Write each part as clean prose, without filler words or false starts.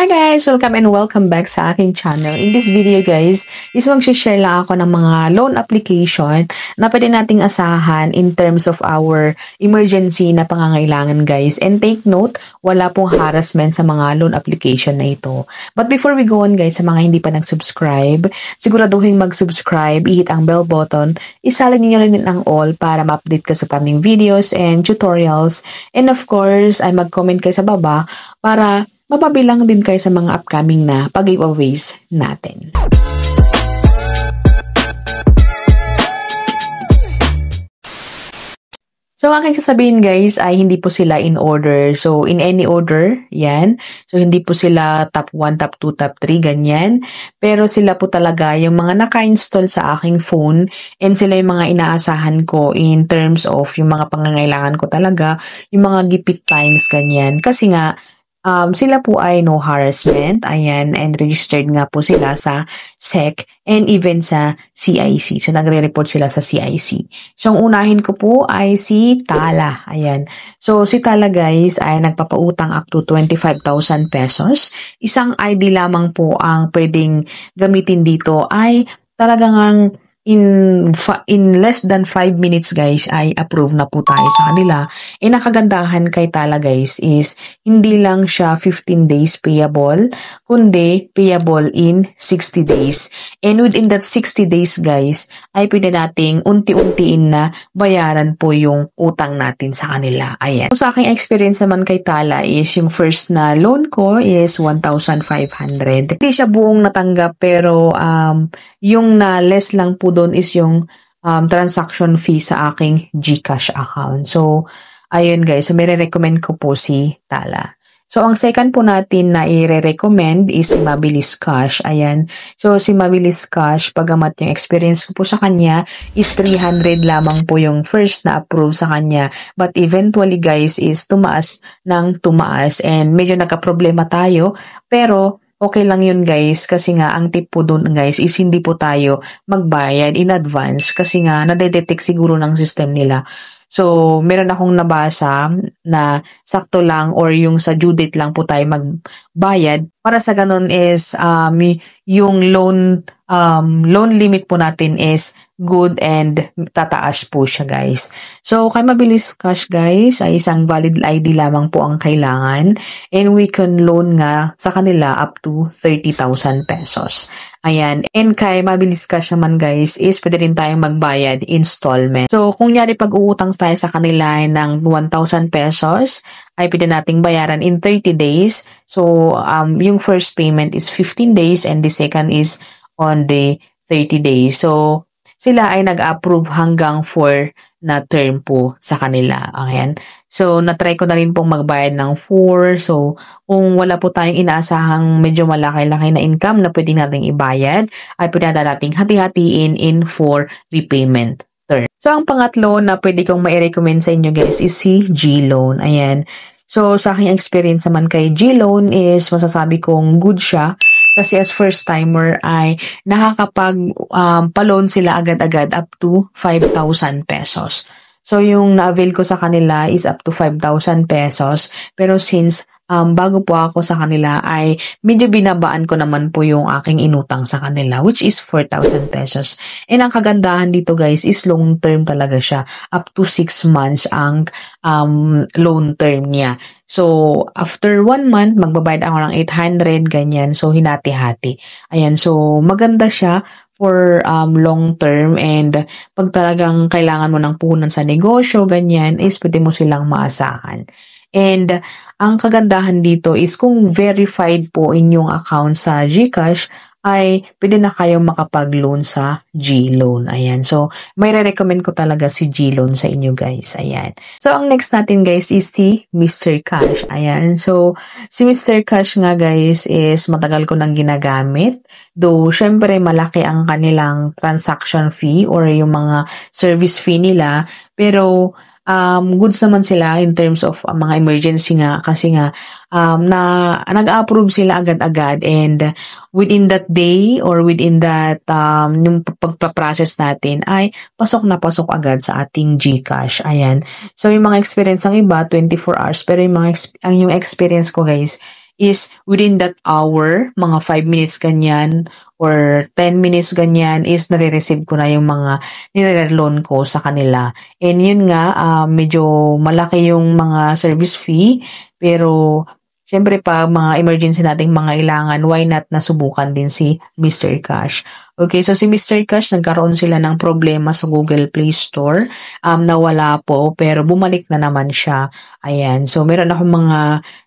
Hi guys! Welcome and welcome back sa aking channel. In this video guys, is mag-share lang ako ng mga loan application na pwede nating asahan in terms of our emergency na pangangailangan guys. And take note, wala pong harassment sa mga loan application na ito. But before we go on guys, sa mga hindi pa nag-subscribe, siguraduhin mag-subscribe, i-hit ang bell button, isalin niyo rin ang all para ma-update ka sa paming videos and tutorials. And of course, ay mag-comment kayo sa baba para mapabilang din kayo sa mga upcoming na pag-giveaways natin. So, ang aking sasabihin guys ay hindi po sila in order. So, in any order, yan. So, hindi po sila top 1, top 2, top 3, ganyan. Pero sila po talaga yung mga naka-install sa aking phone and sila yung mga inaasahan ko in terms of yung mga pangangailangan ko talaga, yung mga gipit times, ganyan. Kasi nga, sila po ay no harassment, ayan, and registered nga po sila sa SEC and even sa CIC. So, nagre-report sila sa CIC. So, ang unahin ko po ay si Tala, ayan. So, si Tala guys ay nagpapautang up to 25,000 pesos. Isang ID lamang po ang pwedeng gamitin dito ay talagang in less than 5 minutes guys ay approve na po tayo sa kanila. E nakagandahan kay Tala guys is hindi lang siya 15 days payable, kundi payable in 60 days. And within that 60 days guys ay pwede nating unti-untiin na bayaran po yung utang natin sa kanila. Ayan. So, sa aking experience naman kay Tala is yung first na loan ko is 1,500. Hindi siya buong natanggap pero yung na less lang po doon is yung transaction fee sa aking GCash account. So, ayun guys. So, may recommend ko po si Tala. So, ang second po natin na i-recommend is si Mabilis Cash. Ayan. So, si Mabilis Cash, pagamat yung experience ko po sa kanya is 300 lamang po yung first na approve sa kanya. But eventually guys is tumaas ng tumaas and medyo nagka-problema tayo. Pero, okay lang yun guys kasi nga ang tip po doon guys is hindi po tayo magbayad in advance kasi nga nadedetect siguro ng system nila. So, meron akong nabasa na sakto lang or yung sa due date lang po tayo magbayad. Para sa ganun is yung loan limit po natin is good and tataas po siya guys. So, kay Mabilis Cash guys ay isang valid ID lamang po ang kailangan and we can loan nga sa kanila up to 30,000 pesos. Ayan. And kay Mabilis Cash naman guys is pwede rin tayong magbayad installment. So, kung nyari pag-uutang tayo sa kanila ng 1,000 pesos, ay pwede nating bayaran in 30 days. So, yung first payment is 15 days and the second is on the 30 days. So, sila ay nag-approve hanggang 4 na term po sa kanila. Ayan. So, na-try ko na rin pong magbayad ng 4. So, kung wala po tayong inaasahang medyo malaki-laki na income na pwede nating ibayad, ay pwede nating hati-hatiin in 4 repayment term. So, ang pangatlo na pwede kong mai-recommend sa inyo guys is si G-Loan. Ayan. So, sa aking experience naman kay G-Loan is masasabi kong good siya. Kasi as first timer ay nakakapag-pa-loan sila agad-agad up to 5,000 pesos. So yung na-avail ko sa kanila is up to 5,000 pesos. Pero since bago po ako sa kanila ay medyo binabaan ko naman po yung aking inutang sa kanila which is 4,000 pesos. And ang kagandahan dito guys is long term talaga siya. Up to 6 months ang loan term niya. So, after 1 month, magbabayad ako ng 800, ganyan. So, hinati-hati. Ayan, so, maganda siya for long term and pag talagang kailangan mo ng puhunan sa negosyo, ganyan, is pwede mo silang maasahan. And, ang kagandahan dito is kung verified po inyong account sa GCash, ay pwede na kayong makapag-loan sa G-Loan. Ayan. So, may re-recommend ko talaga si G-Loan sa inyo guys. Ayan. So, ang next natin guys is si Mr. Cash. Ayan. So, si Mr. Cash nga guys is matagal ko nang ginagamit. Though, syempre malaki ang kanilang transaction fee or yung mga service fee nila. Pero, goods naman sila in terms of mga emergency nga kasi nga na nag-approve sila agad-agad and within that day or within that yung pagpa-process natin ay pasok na pasok agad sa ating GCash. Ayan. So yung mga experience ng iba 24 hours pero yung experience ko guys is within that hour, mga 5 minutes ganyan, or 10 minutes ganyan, is nare-receive ko na yung mga nire-loan ko sa kanila. And yun nga, medyo malaki yung mga service fee, pero syempre pa mga emergency nating mga ilangan, why not nasubukan din si Mr. Cash. Okay, so si Mr. Cash, nagkaroon sila ng problema sa Google Play Store. Nawala po, pero bumalik na naman siya. Ayan, so meron akong mga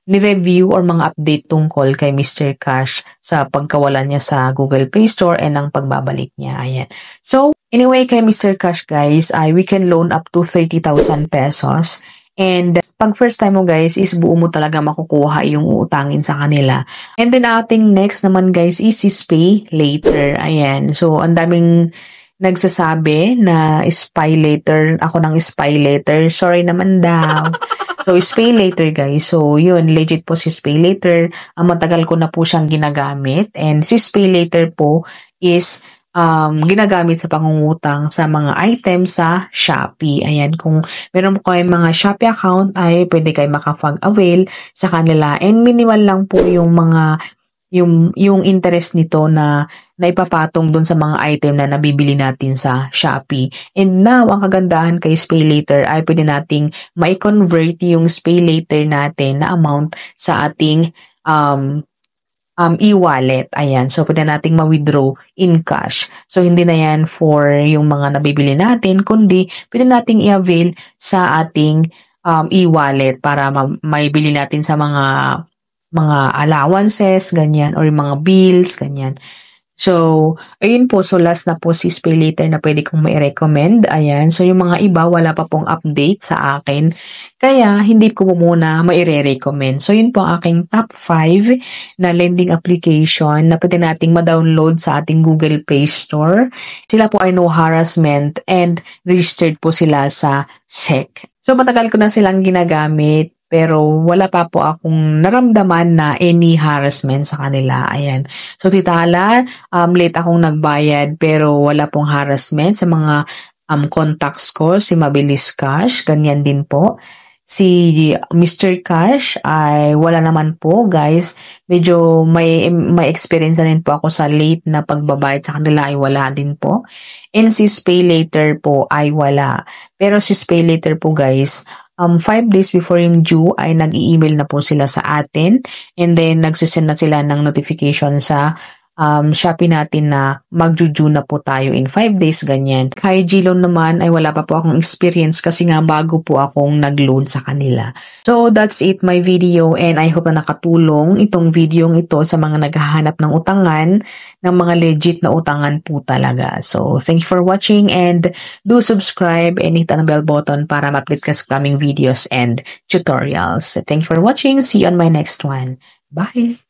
ni-review or mga update tungkol kay Mr. Cash sa pagkawala niya sa Google Play Store and ang pagbabalik niya. Ayan. So, anyway, kay Mr. Cash guys, we can loan up to 30,000 pesos. And pag first time mo guys is buo mo talaga makukuha yung uutangin sa kanila. And then ating next naman guys is pay later. Ayan. So ang daming nagsasabi na spy later. Ako ng spy later. Sorry naman daw. So pay later guys. So yun, legit po si pay later. Matagal ko na po siyang ginagamit. And si pay later po is ginagamit sa pangungutang sa mga items sa Shopee. Ayan, kung meron po kayong mga Shopee account ay pwede kayo makapag-avail sa kanila. And minimal lang po yung mga yung interest nito na naipapatong dun sa mga item na nabibili natin sa Shopee. And now, ang kagandahan kay Pay Later ay pwede nating mai-convert yung Pay Later natin na amount sa ating e-wallet. Ayan. So, pwede nating ma-withdraw in cash. So, hindi na yan for yung mga nabibili natin, kundi pwede nating i-avail sa ating e-wallet para may bili natin sa mga allowances, ganyan, or mga bills, ganyan. So, ayun po. So, last na po si Pay Later na pwede kong mai-recommend. Ayan. So, yung mga iba, wala pa pong update sa akin. Kaya, hindi ko po muna mai-recommend. So, yun po ang aking top 5 na lending application na pwede nating ma-download sa ating Google Play Store. Sila po ay no harassment and registered po sila sa SEC. So, matagal ko na silang ginagamit. Pero wala pa po akong naramdaman na any harassment sa kanila. Ayan. So, titala, late akong nagbayad pero wala pong harassment sa mga contacts ko. Si Mabilis Cash, ganyan din po. Si Mr. Cash ay wala naman po, guys. Medyo may experience na din po ako sa late na pagbabayad sa kanila ay wala din po. And si Pay Later po ay wala. Pero si Pay Later po, guys, 5 days before yung due ay nag-i-email na po sila sa atin and then nagsisend na sila ng notification sa Shopee natin na mag-due na po tayo in 5 days, ganyan. Kay G-Loan naman ay wala pa po akong experience kasi nga bago po akong nag-loan sa kanila. So that's it my video and I hope na nakatulong itong video ito sa mga naghahanap ng utangan, ng mga legit na utangan po talaga. So thank you for watching and do subscribe and hit ang bell button para ma-update ka sa coming videos and tutorials. Thank you for watching. See you on my next one. Bye!